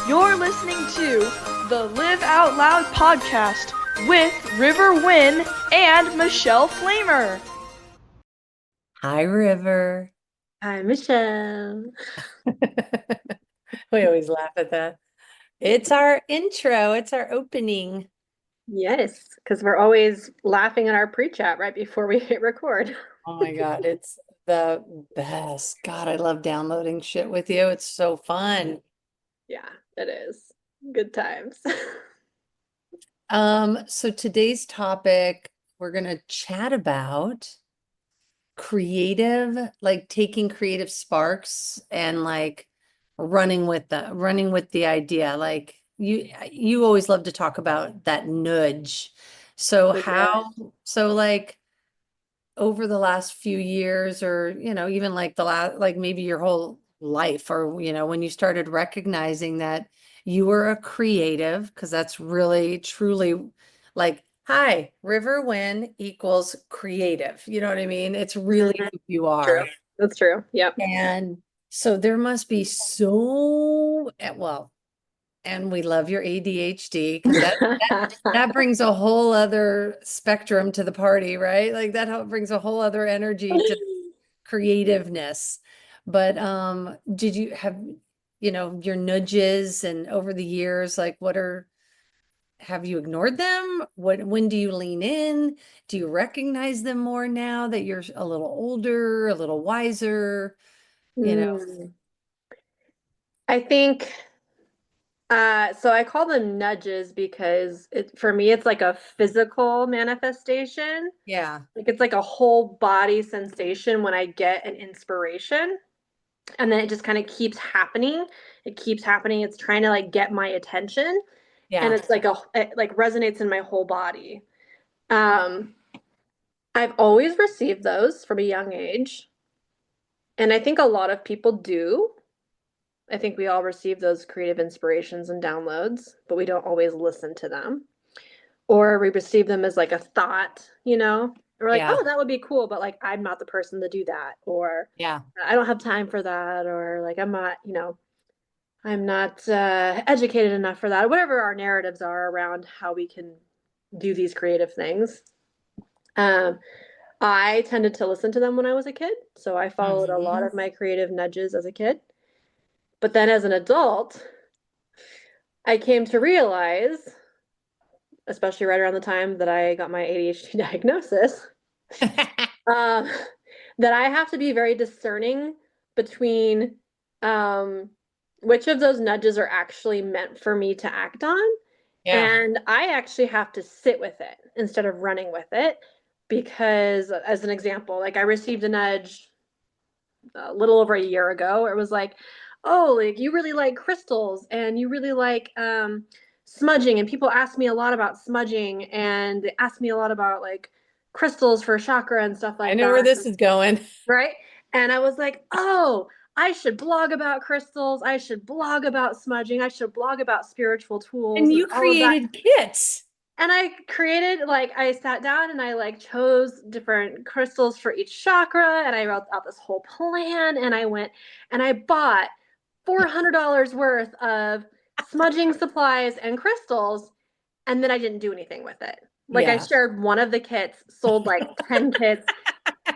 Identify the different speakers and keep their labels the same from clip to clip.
Speaker 1: You're listening to the Live Out Loud podcast with River Wynn and Michelle Flamer.
Speaker 2: Hi, River.
Speaker 3: Hi, Michelle.
Speaker 2: We always laugh at that. It's our intro, it's our opening.
Speaker 3: Yes, because we're always laughing at our pre-chat right before we hit record.
Speaker 2: Oh my God, it's the best. God, I love downloading shit with you. It's so fun.
Speaker 3: Yeah, it is. Good times.
Speaker 2: So today's topic, we're gonna chat about creative, like taking creative sparks and like running with the idea. Like you always love to talk about that nudge. So
Speaker 3: For sure.
Speaker 2: so like over the last few years or even like the last like maybe your whole life or when you started recognizing that you were a creative, because that's really truly like, hi, River Wynn equals creative, you know what I mean? It's really
Speaker 3: Mhm.
Speaker 2: who you
Speaker 3: True.
Speaker 2: are.
Speaker 3: That's true. Yep.
Speaker 2: And so there must be so well, and we love your ADHD because that brings a whole other spectrum to the party, right? Like brings a whole other energy to creativeness. But did you have, your nudges and over the years, like have you ignored them? When do you lean in? Do you recognize them more now that you're a little older, a little wiser, you know?
Speaker 3: Mm. I think so I call them nudges because for me it's like a physical manifestation.
Speaker 2: Yeah.
Speaker 3: Like it's like a whole body sensation when I get an inspiration. And then it just kind of keeps happening. It keeps happening. It's trying to like get my attention, and
Speaker 2: Yeah.
Speaker 3: it's like it like resonates in my whole body. um I've always received those from a young age, and I think a lot of people do. I think we all receive those creative inspirations and downloads, but we don't always listen to them, or we receive them as like a thought. We're like,
Speaker 2: Yeah.
Speaker 3: oh, that would be cool, but like I'm not the person to do that, or
Speaker 2: Yeah.
Speaker 3: I don't have time for that, or like I'm not educated enough for that. Whatever our narratives are around how we can do these creative things. Um, I tended to listen to them when I was a kid, so I followed a lot
Speaker 2: Mhm.
Speaker 3: of my creative nudges as a kid. But then as an adult, I came to realize, especially right around the time that I got my ADHD diagnosis, um, that I have to be very discerning between um, which of those nudges are actually meant for me to act on.
Speaker 2: Yeah.
Speaker 3: And I actually have to sit with it instead of running with it. Because, as an example, like I received a nudge a little over a year ago where it was like, oh, like you really like crystals and you really like smudging. And people ask me a lot about smudging, and they ask me a lot about like crystals for chakra and stuff
Speaker 2: I
Speaker 3: like
Speaker 2: know where
Speaker 3: that.
Speaker 2: this is going.
Speaker 3: Right. And I was like, oh, I should blog about crystals. I should blog about smudging. I should blog about spiritual tools
Speaker 2: And
Speaker 3: and
Speaker 2: you
Speaker 3: all of that.
Speaker 2: created kits.
Speaker 3: And I created, like, I sat down and I like chose different crystals for each chakra, and I wrote out this whole plan, and I went and I bought $400 worth of smudging supplies and crystals, and then I didn't do anything with it. Like I
Speaker 2: Yeah.
Speaker 3: shared one of the kits, sold like 10 kits,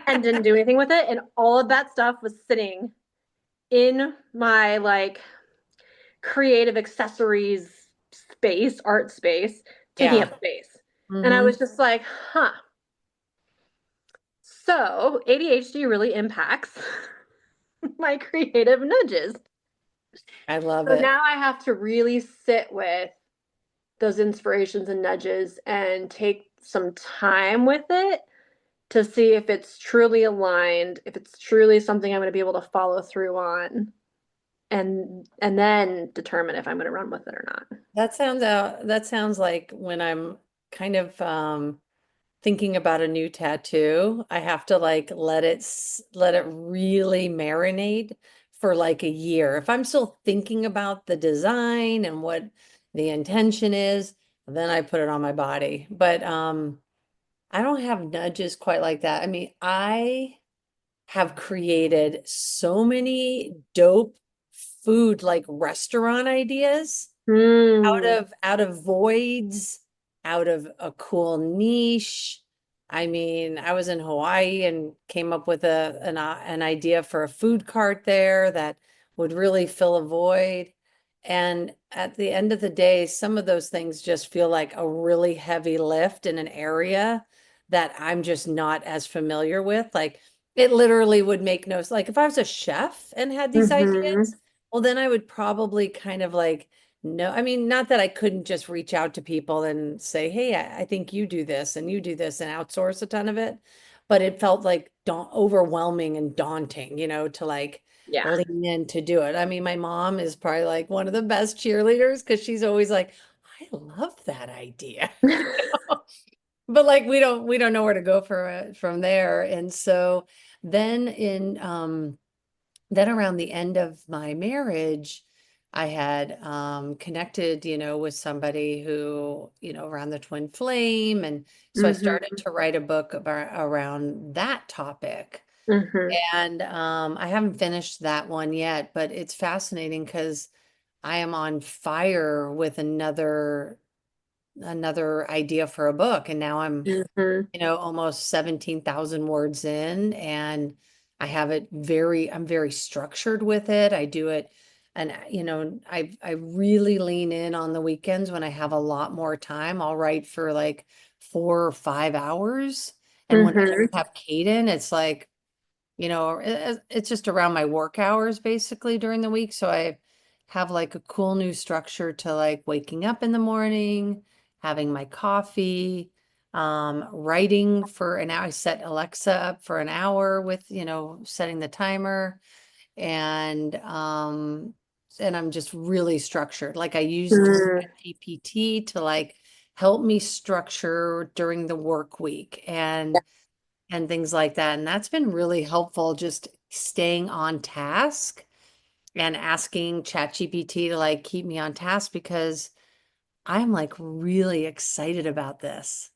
Speaker 3: and didn't do anything with it, and all of that stuff was sitting in my like creative accessories space, art space, taking
Speaker 2: Yeah.
Speaker 3: up space. And I
Speaker 2: Hmm.
Speaker 3: was just like, huh. So ADHD really impacts my creative nudges.
Speaker 2: I love
Speaker 3: So
Speaker 2: it.
Speaker 3: now I have to really sit with those inspirations and nudges and take some time with it to see if it's truly aligned, if it's truly something I'm going to be able to follow through on, and then determine if I'm going to run with it or not.
Speaker 2: That sounds like when I'm kind of thinking about a new tattoo, I have to like let it really marinate for like a year. If I'm still thinking about the design and what the intention is, then I put it on my body. But I don't have nudges quite like that. I mean, I have created so many dope food, like restaurant ideas
Speaker 3: Mm.
Speaker 2: out of voids, out of a cool niche. I mean, I was in Hawaii and came up with an idea for a food cart there that would really fill a void. And at the end of the day, some of those things just feel like a really heavy lift in an area that I'm just not as familiar with. Like it literally would make no, like if I was a chef and had these
Speaker 3: Hmm.
Speaker 2: ideas, well, then I would probably kind of like no, I mean, not that I couldn't just reach out to people and say, hey, I think you do this and you do this and outsource a ton of it. But it felt like overwhelming and daunting, to like
Speaker 3: Yeah.
Speaker 2: lean in to do it. I mean, my mom is probably like one of the best cheerleaders because she's always like, I love that idea. But like we don't know where to go for it from there. And so then then around the end of my marriage, I had connected, with somebody who, around the twin flame. And so I started
Speaker 3: Hmm.
Speaker 2: to write a book around that topic.
Speaker 3: Hmm.
Speaker 2: And I haven't finished that one yet, but it's fascinating because I am on fire with another idea for a book. And now I'm
Speaker 3: Hmm.
Speaker 2: almost 17,000 words in, and I'm very structured with it. I do it, and I really lean in on the weekends when I have a lot more time. I'll write for like 4 or 5 hours. And when I
Speaker 3: Hmm.
Speaker 2: don't have Caden, it's like, it's just around my work hours basically during the week. So I have like a cool new structure to like waking up in the morning, having my coffee, writing for an hour. I set Alexa up for an hour with, setting the timer and I'm just really structured. Like I used
Speaker 3: Hmm.
Speaker 2: GPT to like help me structure during the work week and things like that. And that's been really helpful, just staying on task and asking ChatGPT to like keep me on task because I'm like really excited about this.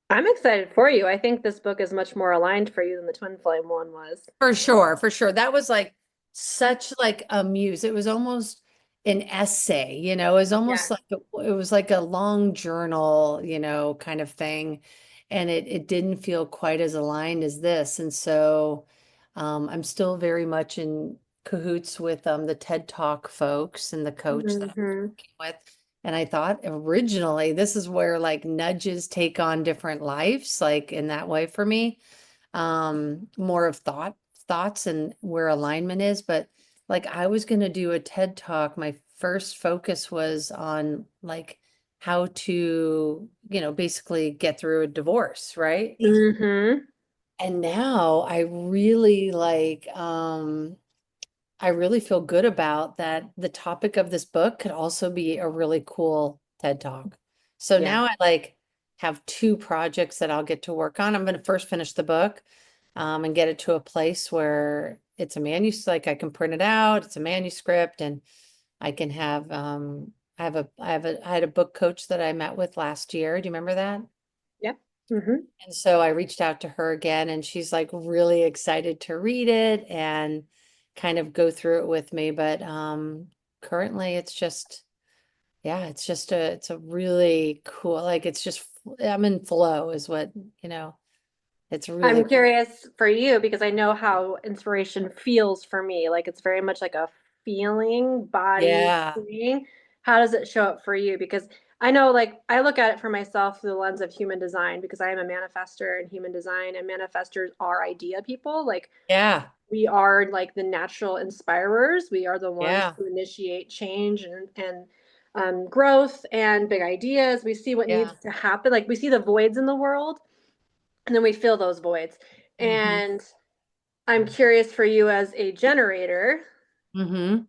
Speaker 3: I'm excited for you. I think this book is much more aligned for you than the Twin Flame one was.
Speaker 2: For sure, for sure. That was like such like a muse. It was almost an essay, it was
Speaker 3: Yeah.
Speaker 2: almost like it was like a long journal, kind of thing. And it didn't feel quite as aligned as this. And so I'm still very much in cahoots with the TED Talk folks and the coach that I'm
Speaker 3: Hmm.
Speaker 2: working with. And I thought originally this is where like nudges take on different lives, like in that way for me more of thoughts and where alignment is. But like I was going to do a TED talk. My first focus was on like how to, basically get through a divorce, right?
Speaker 3: Hmm.
Speaker 2: And now I really feel good about that. The topic of this book could also be a really cool TED talk. So
Speaker 3: Yeah.
Speaker 2: now I like have two projects that I'll get to work on. I'm going to first finish the book and get it to a place where it's a manuscript, like I can print it out, it's a manuscript, and I can have I had a book coach that I met with last year. Do you remember that?
Speaker 3: Yep. Hmm.
Speaker 2: And so I reached out to her again, and she's like really excited to read it and kind of go through it with me. But currently it's just, yeah, it's a really cool, like it's just I'm in flow is what, it's
Speaker 3: I'm
Speaker 2: really,
Speaker 3: curious for you because I know how inspiration feels for me. Like it's very much like a feeling body
Speaker 2: yeah,
Speaker 3: thing. How does it show up for you? Because I know, like, I look at it for myself through the lens of human design because I am a manifester in human design, and manifestors are idea people. Like,
Speaker 2: yeah,
Speaker 3: we are like the natural inspirers. We are the ones
Speaker 2: yeah,
Speaker 3: who initiate change and growth and big ideas. We see what
Speaker 2: yeah.
Speaker 3: needs to happen. Like, we see the voids in the world and then we fill those voids.
Speaker 2: Mm-hmm.
Speaker 3: And I'm curious for you as a generator,
Speaker 2: Mm-hmm.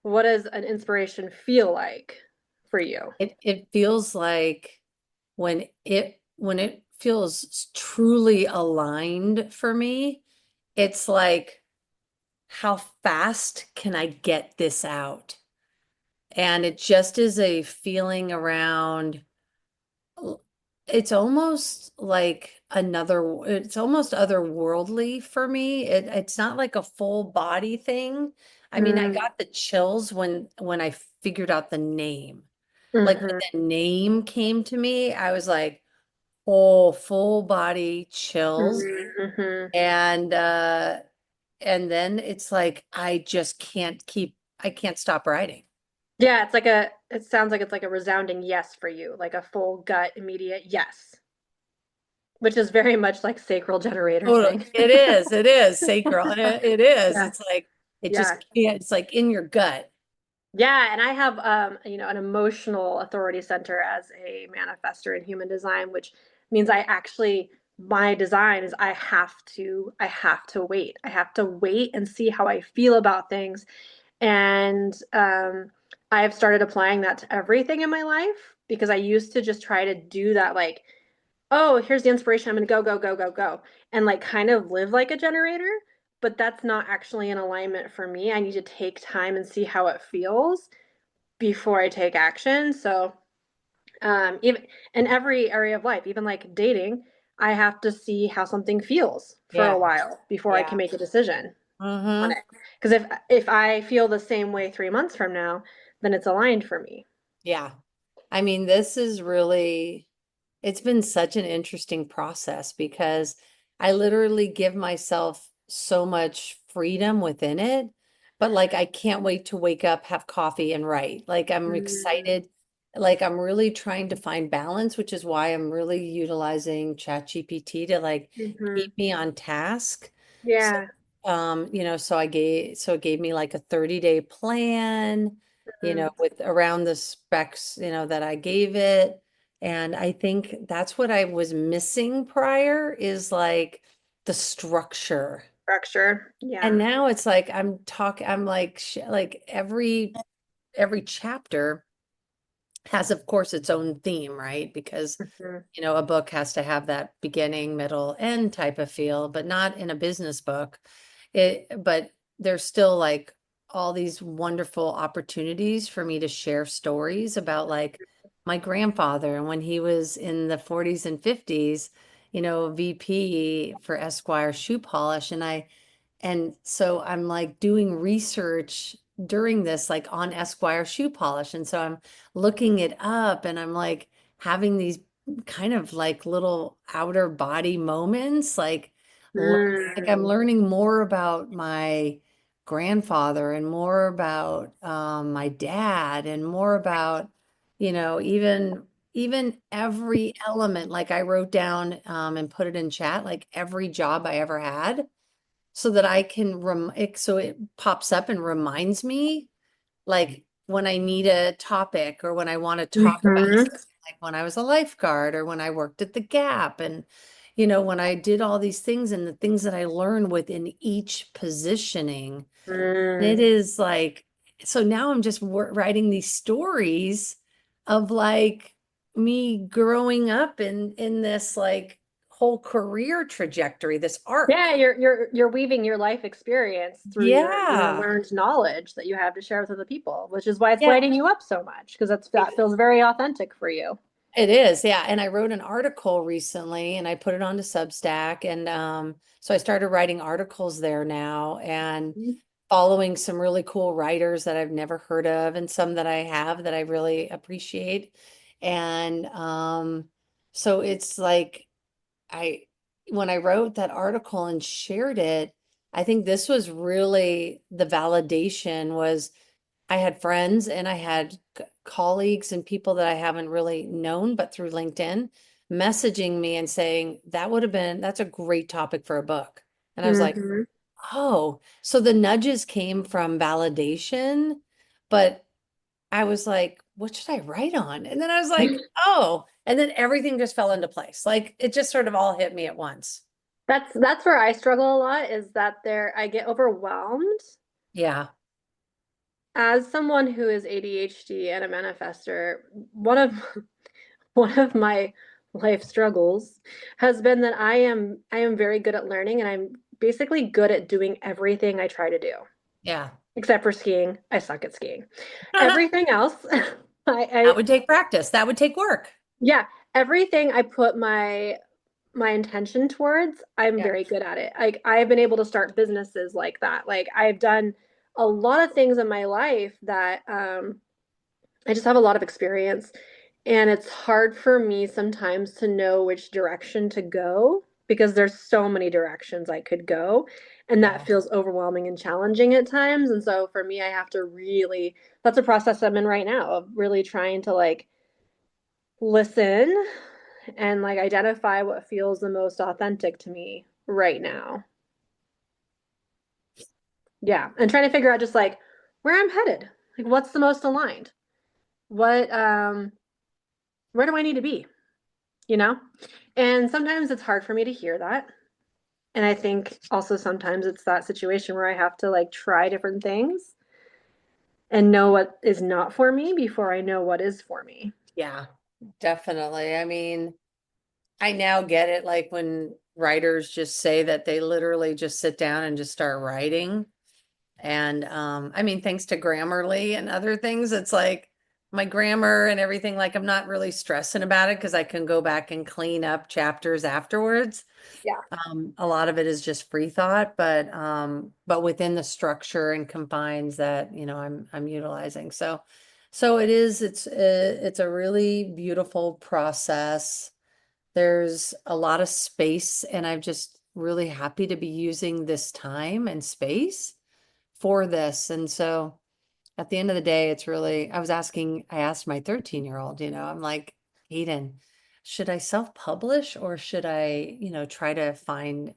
Speaker 3: what does an inspiration feel like for you?
Speaker 2: It feels like when it feels truly aligned for me, it's like how fast can I get this out? And it just is a feeling around, it's almost like it's almost otherworldly for me. It's not like a full body thing. I mean, I got the chills when I figured out the name. Like when
Speaker 3: Mm-hmm.
Speaker 2: the name came to me, I was like, oh, full body chills.
Speaker 3: Mm-hmm.
Speaker 2: And and then it's like I can't stop writing.
Speaker 3: Yeah, it sounds like it's like a resounding yes for you, like a full gut, immediate yes, which is very much like sacral generator
Speaker 2: Totally.
Speaker 3: thing.
Speaker 2: It is sacral. It is.
Speaker 3: Yeah,
Speaker 2: It's like it just
Speaker 3: yeah.
Speaker 2: can't, it's like in your gut.
Speaker 3: Yeah, and I have an emotional authority center as a manifestor in human design, which means I actually my design is I have to wait. I have to wait and see how I feel about things. And I've started applying that to everything in my life because I used to just try to do that like, oh, here's the inspiration. I'm gonna go, go, go, go, go, and like kind of live like a generator. But that's not actually in alignment for me. I need to take time and see how it feels before I take action. So, even in every area of life, even like dating, I have to see how something feels for a
Speaker 2: Yeah.
Speaker 3: while before I
Speaker 2: Yeah.
Speaker 3: can make a decision on
Speaker 2: Mm-hmm.
Speaker 3: it. Because if I feel the same way 3 months from now, then it's aligned for me.
Speaker 2: Yeah. I mean, this is really, it's been such an interesting process because I literally give myself so much freedom within it. But like, I can't wait to wake up, have coffee, and write. Like, I'm
Speaker 3: Mm,
Speaker 2: excited. Like, I'm really trying to find balance, which is why I'm really utilizing ChatGPT to like
Speaker 3: hmm.
Speaker 2: keep me on task. So,
Speaker 3: Yeah.
Speaker 2: so it gave me like a 30-day plan,
Speaker 3: Mm,
Speaker 2: with around the specs, that I gave it. And I think that's what I was missing prior is like the structure.
Speaker 3: structure.
Speaker 2: And
Speaker 3: Yeah.
Speaker 2: now it's like I'm like like every chapter has of course its own theme, right? Because
Speaker 3: Hmm.
Speaker 2: a book has to have that beginning, middle, end type of feel, but not in a business book. But there's still like all these wonderful opportunities for me to share stories about like my grandfather and when he was in the 40s and 50s, VP for Esquire shoe polish. And so I'm like doing research during this, like on Esquire shoe polish. And so I'm looking it up and I'm like having these kind of like little outer body moments, like I'm
Speaker 3: Mm.
Speaker 2: learning more about my grandfather and more about my dad and more about, even every element, like I wrote down and put it in chat, like every job I ever had so that I can so it pops up and reminds me like when I need a topic or when I want to talk about
Speaker 3: Hmm.
Speaker 2: something, like when I was a lifeguard or when I worked at the Gap and when I did all these things and the things that I learned within each positioning. And it
Speaker 3: Mm.
Speaker 2: is like so now I'm just writing these stories of like me growing up in this like whole career trajectory, this arc.
Speaker 3: Yeah, you're weaving your life experience through your
Speaker 2: Yeah.
Speaker 3: learned knowledge that you have to share with other people, which is why it's
Speaker 2: Yeah.
Speaker 3: lighting you up so much because that feels very authentic for you.
Speaker 2: It is, yeah. And I wrote an article recently and I put it onto Substack. And so I started writing articles there now and
Speaker 3: Mhm.
Speaker 2: following some really cool writers that I've never heard of and some that I have that I really appreciate. And so it's like I when I wrote that article and shared it, I think this was really the validation was I had friends and I had colleagues and people that I haven't really known, but through LinkedIn, messaging me and saying, that's a great topic for a book. And I was like,
Speaker 3: Mhm.
Speaker 2: oh, so the nudges came from validation, but I was like, what should I write on? And then I was like, oh, and then everything just fell into place. Like it just sort of all hit me at once.
Speaker 3: That's where I struggle a lot is that I get overwhelmed
Speaker 2: Yeah.
Speaker 3: as someone who is ADHD and a manifester. One of my life struggles has been that I am very good at learning and I'm basically good at doing everything I try to do.
Speaker 2: Yeah.
Speaker 3: Except for skiing. I suck at skiing.
Speaker 2: That
Speaker 3: Everything else, I
Speaker 2: would take practice. That would take work.
Speaker 3: yeah, everything I put my intention towards, I'm
Speaker 2: Yeah.
Speaker 3: very good at it. Like I've been able to start businesses like that. Like I've done a lot of things in my life that I just have a lot of experience, and it's hard for me sometimes to know which direction to go because there's so many directions I could go, and that
Speaker 2: Yeah.
Speaker 3: feels overwhelming and challenging at times. And so for me, I have to really, that's a process I'm in right now of really trying to like listen and like identify what feels the most authentic to me right now. Yeah, and trying to figure out just like where I'm headed. Like what's the most aligned? What where do I need to be? You know? And sometimes it's hard for me to hear that. And I think also sometimes it's that situation where I have to like try different things and know what is not for me before I know what is for me.
Speaker 2: Yeah, definitely. I mean, I now get it, like when writers just say that they literally just sit down and just start writing. And I mean, thanks to Grammarly and other things, it's like my grammar and everything, like I'm not really stressing about it because I can go back and clean up chapters afterwards.
Speaker 3: Yeah.
Speaker 2: A lot of it is just free thought, but within the structure and confines that, I'm utilizing. So it's a really beautiful process. There's a lot of space, and I'm just really happy to be using this time and space for this. And so at the end of the day, it's really, I asked my 13-year-old, I'm like, Hayden, should I self-publish or should I, try to find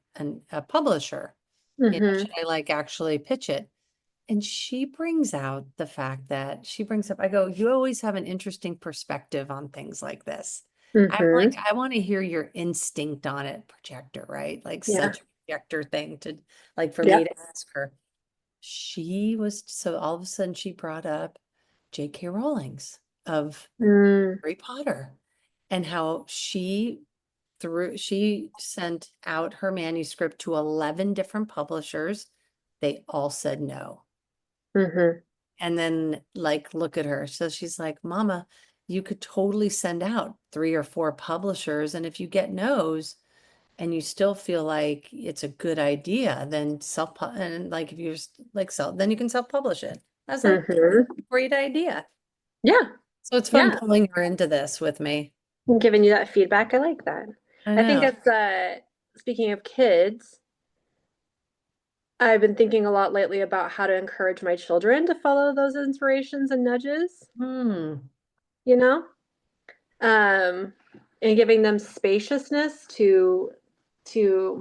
Speaker 2: a publisher?
Speaker 3: Mm-hmm.
Speaker 2: Should I like actually pitch it? And she brings out the fact that she brings up, I go, you always have an interesting perspective on things like this. I'm like,
Speaker 3: Mm-hmm.
Speaker 2: I want to hear your instinct on it, projector, right? Like
Speaker 3: Yeah.
Speaker 2: such a projector thing to like for me
Speaker 3: Yep.
Speaker 2: to ask her. She was so all of a sudden she brought up J.K. Rowling's of
Speaker 3: Mm.
Speaker 2: Harry Potter and how she sent out her manuscript to 11 different publishers. They all said no.
Speaker 3: Mm-hmm.
Speaker 2: And then like look at her. So she's like, Mama, you could totally send out 3 or 4 publishers. And if you get no's and you still feel like it's a good idea, then and like if you're like then you can self-publish it. I was like,
Speaker 3: Mm-hmm.
Speaker 2: great idea.
Speaker 3: Yeah.
Speaker 2: So it's fun
Speaker 3: Yeah.
Speaker 2: pulling her into this with me.
Speaker 3: I'm giving you that feedback. I like that.
Speaker 2: I
Speaker 3: I think
Speaker 2: know.
Speaker 3: it's speaking of kids, I've been thinking a lot lately about how to encourage my children to follow those inspirations and nudges,
Speaker 2: Hmm.
Speaker 3: you know? Um, and giving them spaciousness to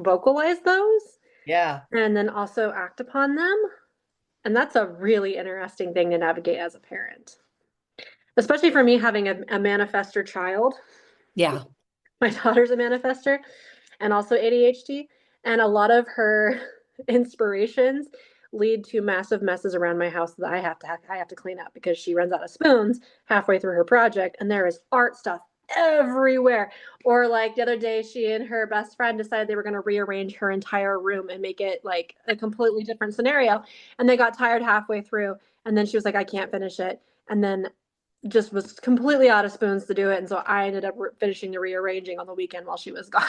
Speaker 3: vocalize those
Speaker 2: Yeah.
Speaker 3: and then also act upon them. And that's a really interesting thing to navigate as a parent, especially for me having a manifester child.
Speaker 2: Yeah.
Speaker 3: My daughter's a manifester and also ADHD, and a lot of her inspirations lead to massive messes around my house that I have to clean up because she runs out of spoons halfway through her project and there is art stuff everywhere. Or like the other day she and her best friend decided they were going to rearrange her entire room and make it like a completely different scenario, and they got tired halfway through, and then she was like, I can't finish it, and then just was completely out of spoons to do it. And so I ended up finishing the rearranging on the weekend while she was gone.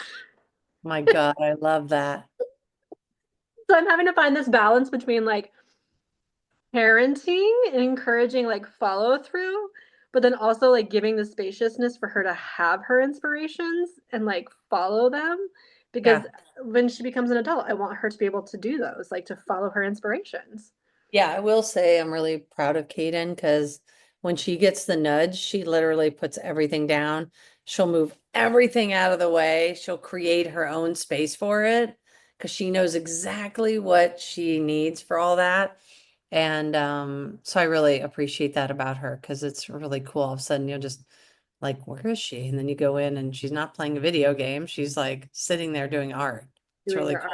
Speaker 2: My God, I love that.
Speaker 3: So I'm having to find this balance between like parenting and encouraging like follow through, but then also like giving the spaciousness for her to have her inspirations and like follow them. Because
Speaker 2: Yeah.
Speaker 3: when she becomes an adult, I want her to be able to do those, like to follow her inspirations.
Speaker 2: Yeah, I will say I'm really proud of Kaden because when she gets the nudge, she literally puts everything down. She'll move everything out of the way. She'll create her own space for it because she knows exactly what she needs for all that. And so I really appreciate that about her because it's really cool. All of a sudden, you're just like, where is she? And then you go in and she's not playing a video game. She's like sitting there doing art. It's
Speaker 3: Doing
Speaker 2: really
Speaker 3: her
Speaker 2: cool.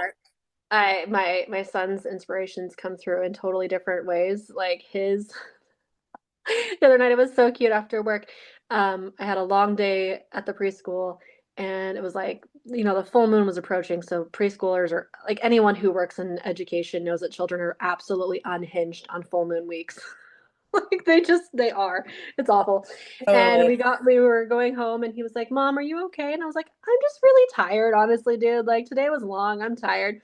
Speaker 3: art. My son's inspirations come through in totally different ways. Like his the other night it was so cute after work. I had a long day at the preschool, and it was like, the full moon was approaching, so preschoolers or like anyone who works in education knows that children are absolutely unhinged on full moon weeks. Like they are. It's awful. And
Speaker 2: Totally.
Speaker 3: we were going home and he was like, "Mom, are you okay?" And I was like, "I'm just really tired, honestly, dude. Like today was long. I'm tired."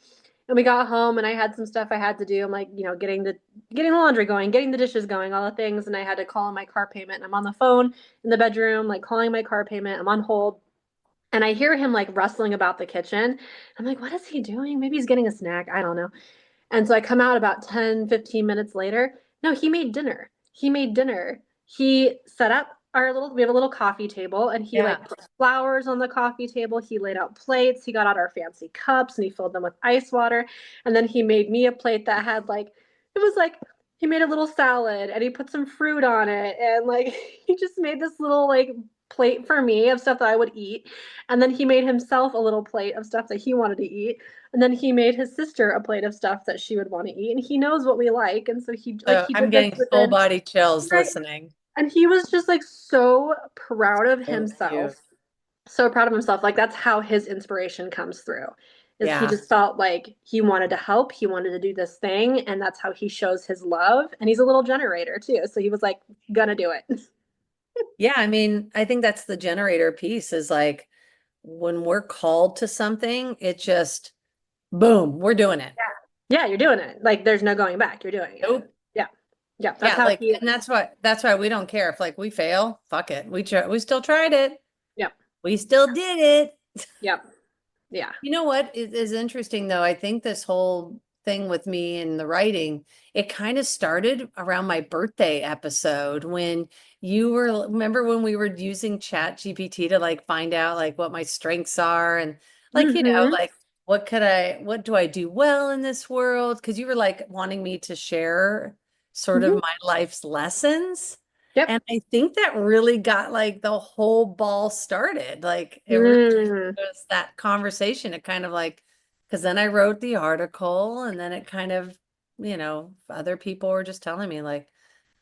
Speaker 3: And we got home and I had some stuff I had to do. I'm like, getting the laundry going, getting the dishes going, all the things. And I had to call in my car payment. And I'm on the phone in the bedroom, like calling my car payment. I'm on hold. And I hear him like rustling about the kitchen. I'm like, what is he doing? Maybe he's getting a snack. I don't know. And so I come out about 10, 15 minutes later. No, he made dinner. He made dinner. He set up we have a little coffee table and he
Speaker 2: Yeah.
Speaker 3: like put flowers on the coffee table. He laid out plates. He got out our fancy cups and he filled them with ice water. And then he made me a plate that had like, it was like, he made a little salad and he put some fruit on it. And like, he just made this little like plate for me of stuff that I would eat. And then he made himself a little plate of stuff that he wanted to eat. And then he made his sister a plate of stuff that she would want to eat. And he knows what we like. And so
Speaker 2: So
Speaker 3: he
Speaker 2: I'm
Speaker 3: did this
Speaker 2: getting full
Speaker 3: within,
Speaker 2: body chills
Speaker 3: right.
Speaker 2: listening.
Speaker 3: And he was just like so proud of
Speaker 2: So cute.
Speaker 3: himself. So proud of himself. Like that's how his inspiration comes through. Is he
Speaker 2: Yeah.
Speaker 3: just felt like he wanted to help, he wanted to do this thing, and that's how he shows his love. And he's a little generator too. So he was like, gonna do it.
Speaker 2: Yeah. I mean, I think that's the generator piece is like when we're called to something, it just boom, we're doing it.
Speaker 3: Yeah, you're doing it. Like there's no going back. You're doing it.
Speaker 2: Nope.
Speaker 3: Yeah. Yeah. That's
Speaker 2: Yeah,
Speaker 3: how
Speaker 2: like,
Speaker 3: he
Speaker 2: and
Speaker 3: is.
Speaker 2: that's why we don't care if like we fail, fuck it. We still tried it.
Speaker 3: Yep.
Speaker 2: We still did it.
Speaker 3: Yep. Yeah.
Speaker 2: You know what is interesting though? I think this whole thing with me and the writing, it kind of started around my birthday episode when remember when we were using Chat GPT to like find out like what my strengths are and like,
Speaker 3: Mm-hmm.
Speaker 2: like what do I do well in this world? Because you were like wanting me to share sort of
Speaker 3: Mm-hmm.
Speaker 2: my life's lessons.
Speaker 3: Yep.
Speaker 2: And I think that really got like the whole ball started. Like it really
Speaker 3: Mm.
Speaker 2: was that conversation. It kind of like, because then I wrote the article and then it kind of, other people were just telling me like,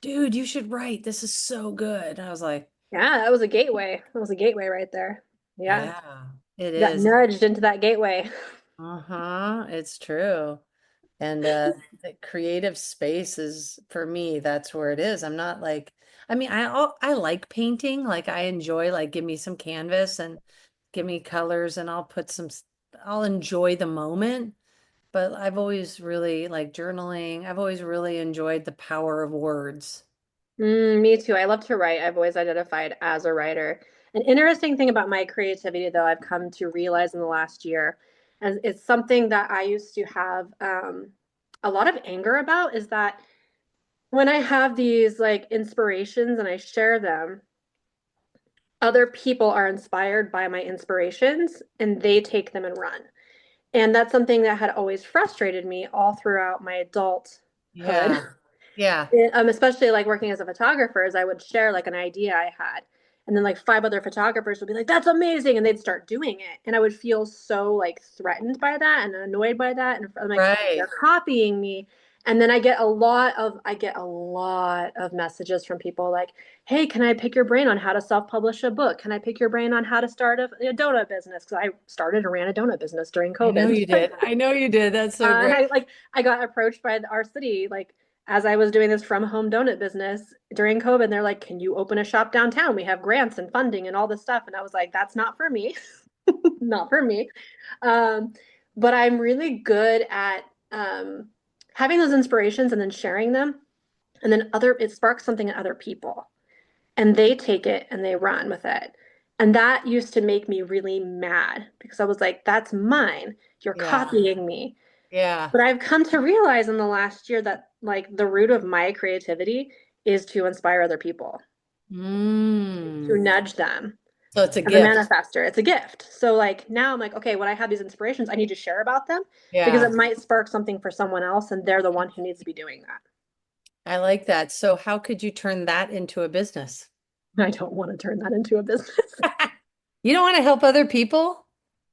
Speaker 2: dude, you should write. This is so good. I was like,
Speaker 3: Yeah, that was a gateway. That was a gateway right there. Yeah.
Speaker 2: yeah, it
Speaker 3: You got
Speaker 2: is.
Speaker 3: nudged into that gateway.
Speaker 2: Uh-huh. It's true. And the creative space is for me, that's where it is. I'm not like, I mean, I like painting. Like I enjoy like give me some canvas and give me colors and I'll enjoy the moment. But I've always really like journaling. I've always really enjoyed the power of words.
Speaker 3: Me too. I love to write. I've always identified as a writer. An interesting thing about my creativity, though, I've come to realize in the last year, and it's something that I used to have a lot of anger about, is that when I have these like inspirations and I share them, other people are inspired by my inspirations and they take them and run. And that's something that had always frustrated me all throughout my adulthood.
Speaker 2: Yeah. Yeah.
Speaker 3: Especially like working as a photographer, as I would share like an idea I had. And then like five other photographers would be like, that's amazing. And they'd start doing it. And I would feel so like threatened by that and annoyed by that. And I'm like,
Speaker 2: Right.
Speaker 3: they're copying me. And then I get a lot of messages from people like, hey, can I pick your brain on how to self-publish a book? Can I pick your brain on how to start a donut business? Because I started and ran a donut business during
Speaker 2: I know
Speaker 3: COVID.
Speaker 2: you did. I know you did. That's so
Speaker 3: And
Speaker 2: great.
Speaker 3: I got approached by our city like as I was doing this from home donut business during COVID. They're like, "Can you open a shop downtown? We have grants and funding and all this stuff." And I was like, "That's not for me, not for me." Um, but I'm really good at having those inspirations and then sharing them, and then it sparks something in other people, and they take it and they run with it. And that used to make me really mad because I was like, "That's mine. You're
Speaker 2: Yeah.
Speaker 3: copying me."
Speaker 2: Yeah.
Speaker 3: But I've come to realize in the last year that like the root of my creativity is to inspire other people, to
Speaker 2: Mm.
Speaker 3: nudge them
Speaker 2: So it's a
Speaker 3: as a
Speaker 2: gift.
Speaker 3: manifester. It's a gift. So like now I'm like, okay, when I have these inspirations, I need to share about them because
Speaker 2: Yeah.
Speaker 3: it might spark something for someone else and they're the one who needs to be doing that.
Speaker 2: I like that. So how could you turn that into a business?
Speaker 3: I don't want to turn that into a business.
Speaker 2: You don't want to help other people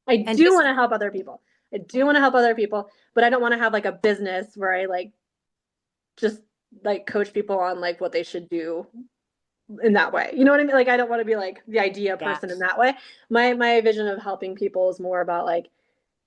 Speaker 3: I
Speaker 2: and
Speaker 3: do
Speaker 2: just
Speaker 3: want to help other people. I do want to help other people, but I don't want to have like a business where I like just like coach people on like what they should do in that way. You know what I mean? Like I don't want to be like the idea
Speaker 2: yeah.
Speaker 3: person in that way. My vision of helping people is more about like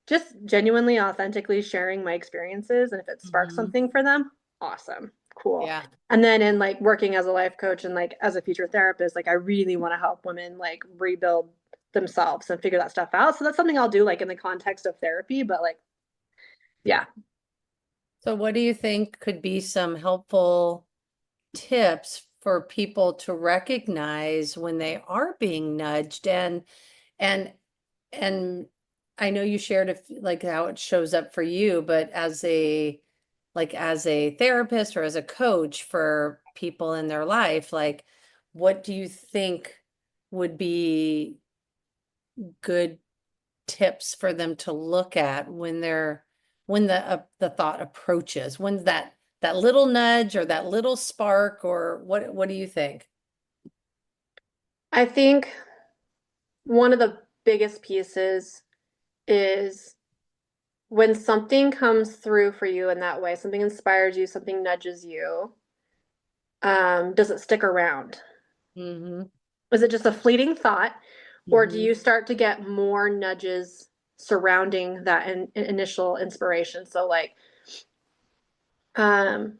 Speaker 3: just genuinely authentically sharing my experiences and if it sparks
Speaker 2: Mhm.
Speaker 3: something for them, awesome. Cool.
Speaker 2: Yeah.
Speaker 3: And then in like working as a life coach and like as a future therapist, like I really want to help women like rebuild themselves and figure that stuff out. So that's something I'll do like in the context of therapy, but like Yeah.
Speaker 2: So what do you think could be some helpful tips for people to recognize when they are being nudged? And and I know you shared like how it shows up for you, but as a therapist or as a coach for people in their life, like what do you think would be good tips for them to look at when the thought approaches? When's that little nudge or that little spark, or what do you think?
Speaker 3: I think one of the biggest pieces is when something comes through for you in that way, something inspires you, something nudges you, does it stick around?
Speaker 2: Mm-hmm.
Speaker 3: Is it just a fleeting thought, or do
Speaker 2: Mm-hmm.
Speaker 3: you start to get more nudges surrounding that initial inspiration? So um,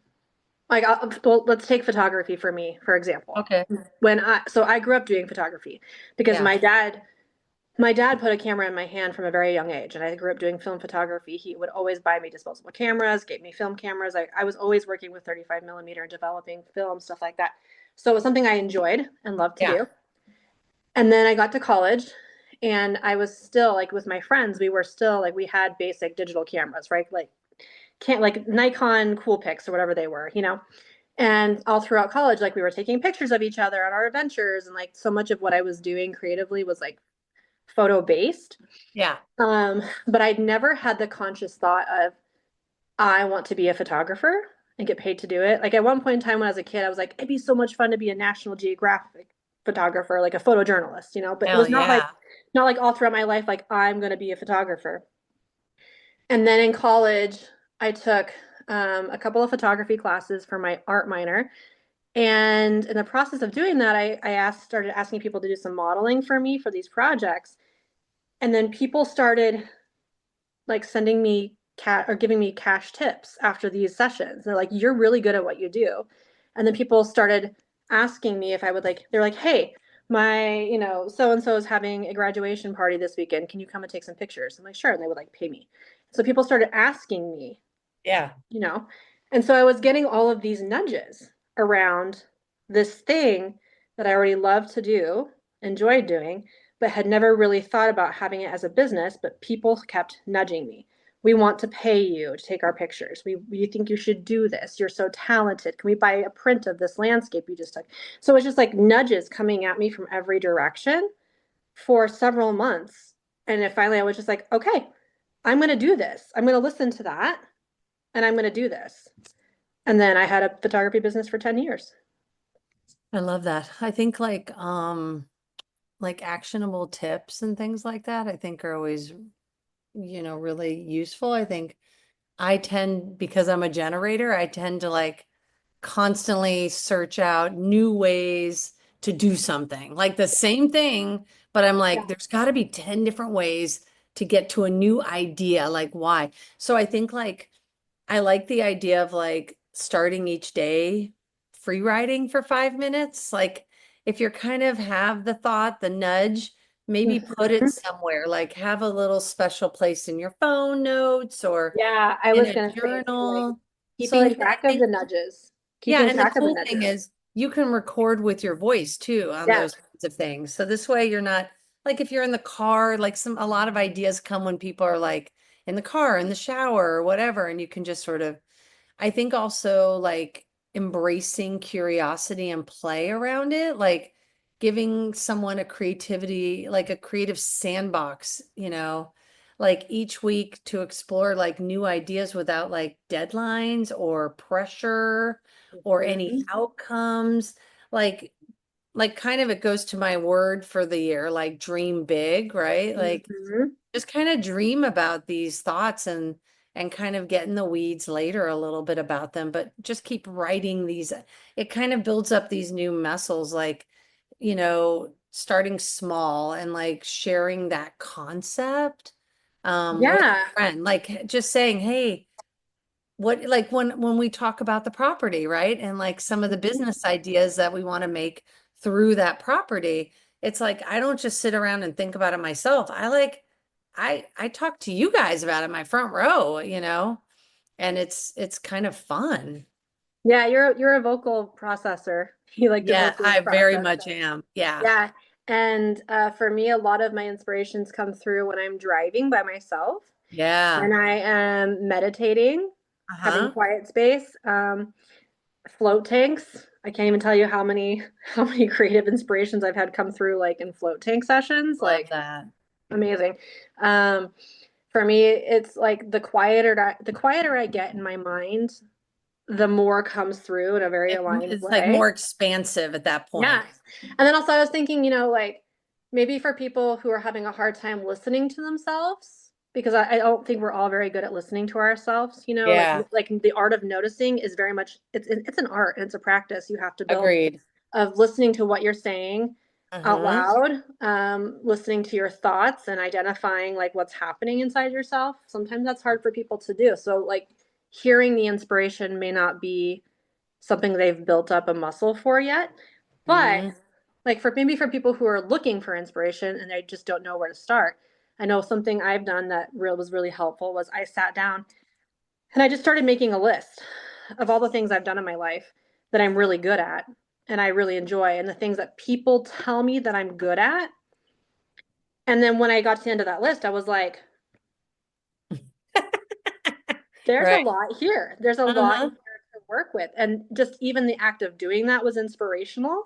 Speaker 3: well, let's take photography for me, for example.
Speaker 2: Okay.
Speaker 3: So I grew up doing photography because
Speaker 2: Yeah.
Speaker 3: my dad put a camera in my hand from a very young age, and I grew up doing film photography. He would always buy me disposable cameras, gave me film cameras. I was always working with 35 millimeter and developing film, stuff like that. So it was something I enjoyed and loved to
Speaker 2: Yeah.
Speaker 3: do. And then I got to college, and I was still like with my friends, we were still like we had basic digital cameras, right? Like can't like Nikon Coolpix or whatever they were, you know. And all throughout college, like we were taking pictures of each other on our adventures, and like so much of what I was doing creatively was like photo based.
Speaker 2: Yeah.
Speaker 3: But I'd never had the conscious thought of I want to be a photographer and get paid to do it. Like at one point in time when I was a kid, I was like, it'd be so much fun to be a National Geographic photographer, like a photojournalist, you know, but it
Speaker 2: Hell
Speaker 3: was
Speaker 2: yeah.
Speaker 3: not like all throughout my life, like I'm going to be a photographer. And then in college, I took a couple of photography classes for my art minor. And in the process of doing that, started asking people to do some modeling for me for these projects. And then people started like sending me cat or giving me cash tips after these sessions. They're like, you're really good at what you do. And then people started asking me if I would they're like, hey, my, so and so is having a graduation party this weekend. Can you come and take some pictures? I'm like, sure. And they would like pay me. So people started asking me,
Speaker 2: Yeah.
Speaker 3: you know, and so I was getting all of these nudges around this thing that I already loved to do, enjoyed doing, but had never really thought about having it as a business. But people kept nudging me. We want to pay you to take our pictures. We think you should do this. You're so talented. Can we buy a print of this landscape you just took? So it's just like nudges coming at me from every direction for several months. And then finally I was just like, okay, I'm going to do this. I'm going to listen to that and I'm going to do this. And then I had a photography business for 10 years.
Speaker 2: I love that. I think like actionable tips and things like that, I think are always, really useful. I think because I'm a generator, I tend to like constantly search out new ways to do something like the same thing, but I'm
Speaker 3: Yeah.
Speaker 2: like, there's got to be 10 different ways to get to a new idea. Like, why? So I think like I like the idea of like starting each day free writing for 5 minutes. Like if you're kind of have the thought, the nudge, maybe put it
Speaker 3: Mhm.
Speaker 2: somewhere, like have a little special place in your phone notes or
Speaker 3: Yeah, I
Speaker 2: in
Speaker 3: was
Speaker 2: a
Speaker 3: going to say too, like
Speaker 2: journal. So
Speaker 3: keeping
Speaker 2: like I
Speaker 3: track of
Speaker 2: think,
Speaker 3: the nudges,
Speaker 2: yeah,
Speaker 3: keeping
Speaker 2: and the
Speaker 3: track of the
Speaker 2: cool thing
Speaker 3: nudges.
Speaker 2: is you can record with your voice too on
Speaker 3: Yes.
Speaker 2: those kinds of things. So this way you're not like if you're in the car, like a lot of ideas come when people are like in the car, in the shower or whatever, and you can just sort of I think also like embracing curiosity and play around it, like giving someone a creativity, like a creative sandbox, like each week to explore like new ideas without like deadlines or pressure or any
Speaker 3: Mhm.
Speaker 2: outcomes. Like kind of it goes to my word for the year, like dream big, right? Like
Speaker 3: Mhm.
Speaker 2: just kind of dream about these thoughts and kind of get in the weeds later a little bit about them, but just keep writing these. It kind of builds up these new muscles, like, starting small and like sharing that concept with a
Speaker 3: Yeah.
Speaker 2: friend, like just saying, hey, what like when we talk about the property, right? And like some of the
Speaker 3: Mhm.
Speaker 2: business ideas that we want to make through that property, it's like I don't just sit around and think about it myself. I talk to you guys about it in my front row, and it's kind of fun.
Speaker 3: Yeah, you're a vocal processor. You like to
Speaker 2: Yeah,
Speaker 3: vocally
Speaker 2: I very
Speaker 3: process
Speaker 2: much
Speaker 3: things.
Speaker 2: am. Yeah.
Speaker 3: Yeah. And for me, a lot of my inspirations come through when I'm driving by myself,
Speaker 2: Yeah.
Speaker 3: when I am meditating, having
Speaker 2: Uh-huh.
Speaker 3: quiet space, float tanks. I can't even tell you how many creative inspirations I've had come through like in float tank sessions.
Speaker 2: Love
Speaker 3: Like
Speaker 2: that.
Speaker 3: amazing. Um, for me, it's like the quieter I get in my mind, the more comes through in a very aligned
Speaker 2: It's like
Speaker 3: way.
Speaker 2: more expansive at that point.
Speaker 3: Yeah. And then also I was thinking, like maybe for people who are having a hard time listening to themselves, because I don't think we're all very good at listening to ourselves,
Speaker 2: Yeah.
Speaker 3: like the art of noticing is very much it's an art and it's a practice you have to build
Speaker 2: Agreed.
Speaker 3: of listening to what you're saying out
Speaker 2: Uh-huh.
Speaker 3: loud, listening to your thoughts and identifying like what's happening inside yourself. Sometimes that's hard for people to do. So like hearing the inspiration may not be something they've built up a muscle for yet. But
Speaker 2: Mhm.
Speaker 3: like for people who are looking for inspiration and they just don't know where to start. I know something I've done that was really helpful was I sat down and I just started making a list of all the things I've done in my life that I'm really good at and I really enjoy and the things that people tell me that I'm good at. And then when I got to the end of that list, I was like, there's a
Speaker 2: Right.
Speaker 3: lot here. There's a lot
Speaker 2: Uh-huh.
Speaker 3: here to work with. And just even the act of doing that was inspirational,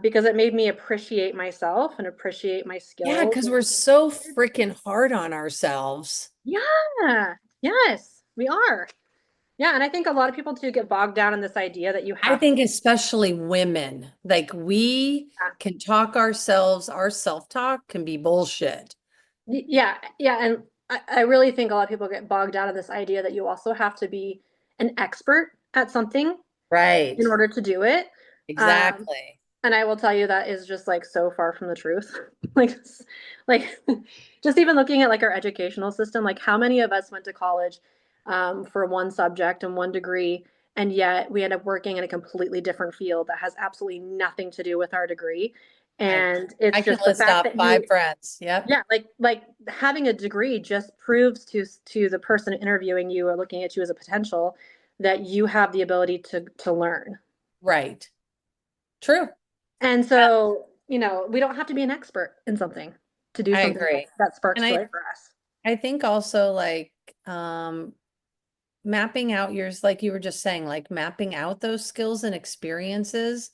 Speaker 3: because it made me appreciate myself and appreciate my
Speaker 2: Yeah,
Speaker 3: skills.
Speaker 2: because we're so freaking hard on ourselves.
Speaker 3: Yeah, yes, we are. Yeah, and I think a lot of people too get bogged down in this idea that you
Speaker 2: I
Speaker 3: have to.
Speaker 2: think especially women, like we can talk ourselves, our self-talk can be bullshit.
Speaker 3: Yeah, yeah, and I really think a lot of people get bogged down in this idea that you also have to be an expert at something
Speaker 2: Right.
Speaker 3: in order to do it. Um,
Speaker 2: Exactly.
Speaker 3: and I will tell you that is just like so far from the truth. like, like just even looking at like our educational system, like how many of us went to college for one subject and one degree, and yet we end up working in a completely different field that has absolutely nothing to do with our degree.
Speaker 2: I
Speaker 3: And
Speaker 2: I
Speaker 3: it's
Speaker 2: can
Speaker 3: just the
Speaker 2: list
Speaker 3: fact
Speaker 2: off
Speaker 3: that
Speaker 2: five
Speaker 3: you,
Speaker 2: friends. Yep.
Speaker 3: yeah, like having a degree just proves to the person interviewing you or looking at you as a potential that you have the ability to learn.
Speaker 2: Right. True.
Speaker 3: And so, we don't have to be an expert in something to do
Speaker 2: I
Speaker 3: something
Speaker 2: agree.
Speaker 3: that
Speaker 2: And
Speaker 3: sparks
Speaker 2: I
Speaker 3: joy for us.
Speaker 2: I think also like mapping out yours, like you were just saying, like mapping out those skills and experiences.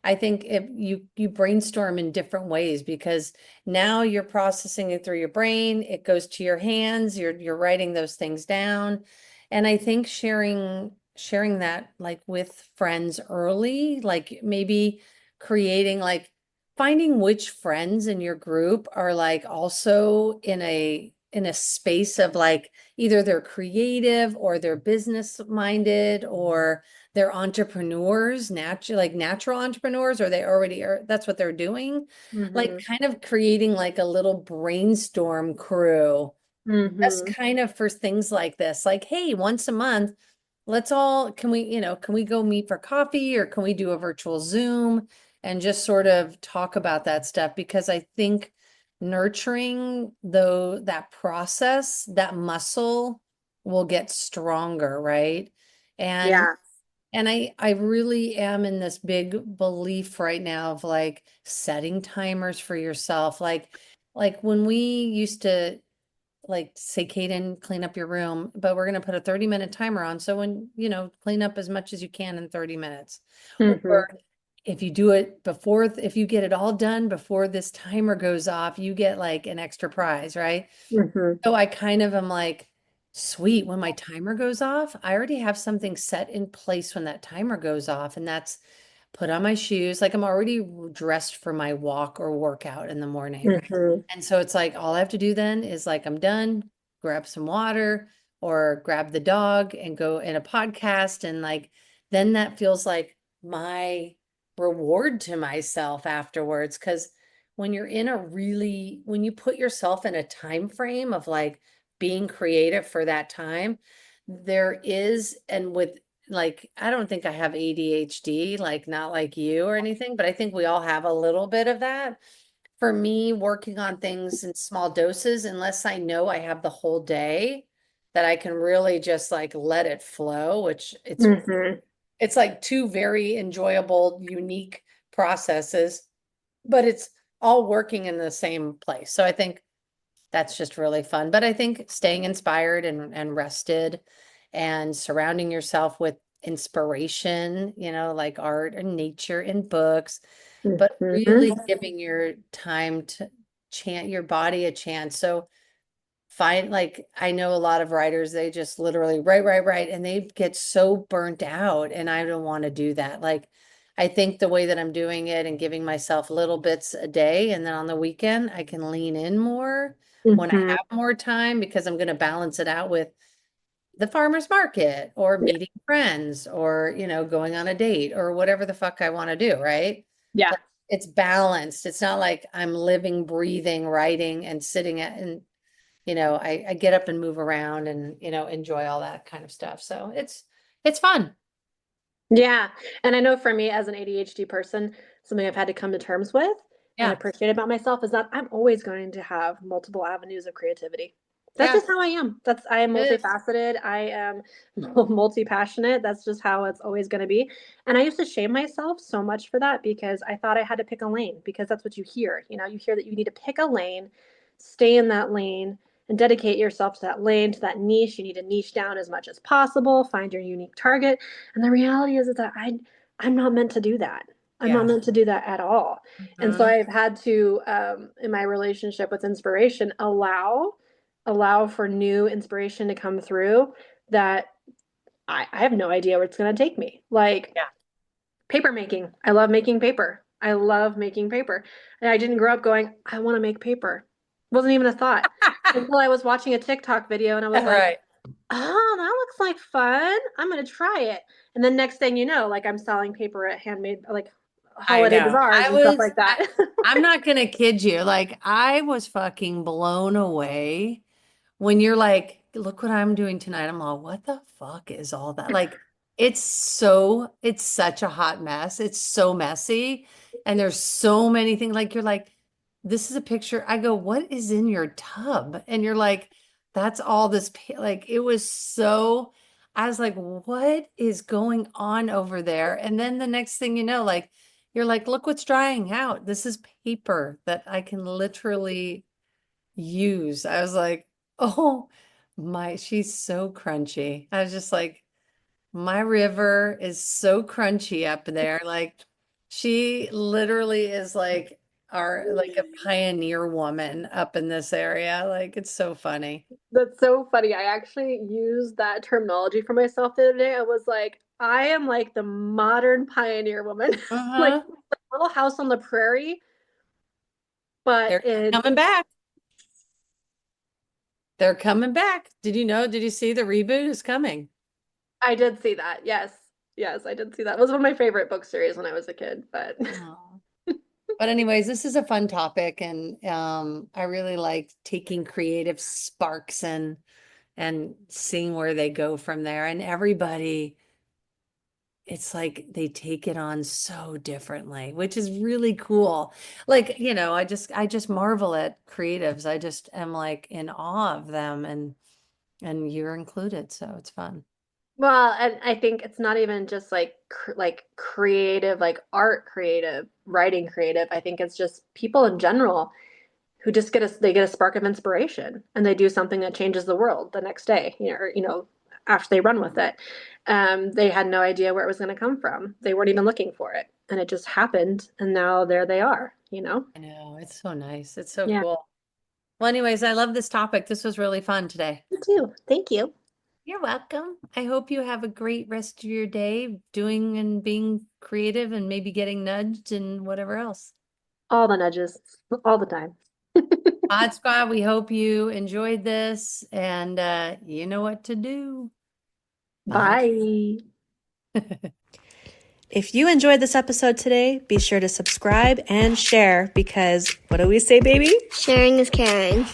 Speaker 2: I think if you brainstorm in different ways because now you're processing it through your brain, it goes to your hands, you're writing those things down. And I think sharing that like with friends early, like maybe creating like finding which friends in your group are like also in a space of like either they're creative or they're business minded or they're entrepreneurs, natural entrepreneurs, or they already are, that's what they're doing. Like
Speaker 3: Mm-hmm.
Speaker 2: kind of creating like a little brainstorm crew. Just
Speaker 3: Mm-hmm.
Speaker 2: kind of for things like this. Like, hey, once a month, let's all, can we go meet for coffee or can we do a virtual Zoom and just sort of talk about that stuff? Because I think nurturing though that process, that muscle will get stronger, right? And
Speaker 3: Yeah.
Speaker 2: I really am in this big belief right now of like setting timers for yourself. Like when we used to like say, Kaden, clean up your room, but we're going to put a 30-minute timer on. So when, clean up as much as you can in 30 minutes.
Speaker 3: Mm-hmm.
Speaker 2: Or if you do it before, if you get it all done before this timer goes off, you get like an extra prize, right?
Speaker 3: Mm-hmm.
Speaker 2: So I kind of am like, sweet, when my timer goes off, I already have something set in place when that timer goes off. And that's put on my shoes. Like I'm already dressed for my walk or workout in the morning.
Speaker 3: Mm-hmm.
Speaker 2: And so it's like all I have to do then is like I'm done, grab some water or grab the dog and go in a podcast. And like then that feels like my reward to myself afterwards. Cause when you're in when you put yourself in a time frame of like being creative for that time, there is, and with like, I don't think I have ADHD, like not like you or anything, but I think we all have a little bit of that for me, working on things in small doses, unless I know I have the whole day, that I can really just like let it flow, which it's like two very enjoyable, unique processes, but it's all working in the same place. So I think that's just really fun. But I think staying inspired and rested and surrounding yourself with inspiration, like art and nature and books, but really giving your time to chant your body a chance. So like I know a lot of writers, they just literally write, and they get so burnt out, and I don't want to do that. Like I think the way that I'm doing it and giving myself little bits a day, and then on the weekend I can lean in more when I have more time, because I'm going to balance it out with the farmer's market or meeting friends or, going on a date or whatever the fuck I want to do, right?
Speaker 3: Yeah.
Speaker 2: Like, it's balanced. It's not like I'm living, breathing, writing and sitting and I get up and move around and, enjoy all that kind of stuff. So it's fun.
Speaker 3: Yeah. And I know for me as an ADHD person, something I've had to come to terms with and
Speaker 2: Yeah.
Speaker 3: appreciate about myself is that I'm always going to have multiple avenues of creativity. That's
Speaker 2: Yeah.
Speaker 3: just how I am. I am
Speaker 2: It is.
Speaker 3: multifaceted. I am multi-passionate. That's just how it's always going to be. And I used to shame myself so much for that because I thought I had to pick a lane because that's what you hear. You hear that you need to pick a lane, stay in that lane, and dedicate yourself to that lane, to that niche. You need to niche down as much as possible, find your unique target. And the reality is that I'm not meant to do that. I'm not
Speaker 2: Yeah.
Speaker 3: meant to do that at all. And so
Speaker 2: Mhm.
Speaker 3: I've had to, in my relationship with inspiration, allow for new inspiration to come through that I have no idea where it's going to take me. Like
Speaker 2: Yeah.
Speaker 3: paper making. I love making paper. I love making paper. And I didn't grow up going, I want to make paper. Wasn't even a thought until I was watching a TikTok video and I was
Speaker 2: All
Speaker 3: like,
Speaker 2: right.
Speaker 3: oh, that looks like fun. I'm going to try it. And then next thing you know, like I'm selling paper at handmade, like
Speaker 2: I
Speaker 3: holiday
Speaker 2: know.
Speaker 3: bazaars and stuff like that.
Speaker 2: I'm not gonna kid you. Like I was fucking blown away when you're like, look what I'm doing tonight. I'm all, what the fuck is all that? Like, it's such a hot mess. It's so messy. And there's so many things. Like, you're like, this is a picture. I go, what is in your tub? And you're like, that's all this, like, it was so, I was like, what is going on over there? And then the next thing you know, like, you're like, look what's drying out. This is paper that I can literally use. I was like, oh my, she's so crunchy. I was just like, my river is so crunchy up there. Like she literally is like like a pioneer woman up in this area. Like it's so funny.
Speaker 3: That's so funny. I actually used that terminology for myself the other day. I was like, I am like the modern pioneer woman, like
Speaker 2: Uh-huh.
Speaker 3: a little house on the prairie, but
Speaker 2: They're coming back. They're coming back. Did you know? Did you see the reboot is coming?
Speaker 3: I did see that. Yes. Yes, I did see that. It was one of my favorite book series when I was a kid, but
Speaker 2: Aw. But anyways, this is a fun topic, and I really like taking creative sparks and seeing where they go from there. And everybody, it's like they take it on so differently, which is really cool. Like, I just marvel at creatives. I just am like in awe of them, and you're included, so it's fun.
Speaker 3: well, and I think it's not even just like like creative, like art creative, writing creative. I think it's just people in general who just get a spark of inspiration and they do something that changes the world the next day, or after they run with it. They had no idea where it was going to come from. They weren't even looking for it, and it just happened, and now there they are.
Speaker 2: I know, it's so nice. It's so
Speaker 3: Yeah,
Speaker 2: cool. Well, anyways, I love this topic. This was really fun today.
Speaker 3: me too. Thank you.
Speaker 2: You're welcome. I hope you have a great rest of your day doing and being creative and maybe getting nudged and whatever else.
Speaker 3: All the nudges, all the time.
Speaker 2: Pod Squad, we hope you enjoyed this and you know what to do. Bye.
Speaker 3: Bye.
Speaker 4: If you enjoyed this episode today, be sure to subscribe and share because what do we say, baby?
Speaker 5: Sharing is caring.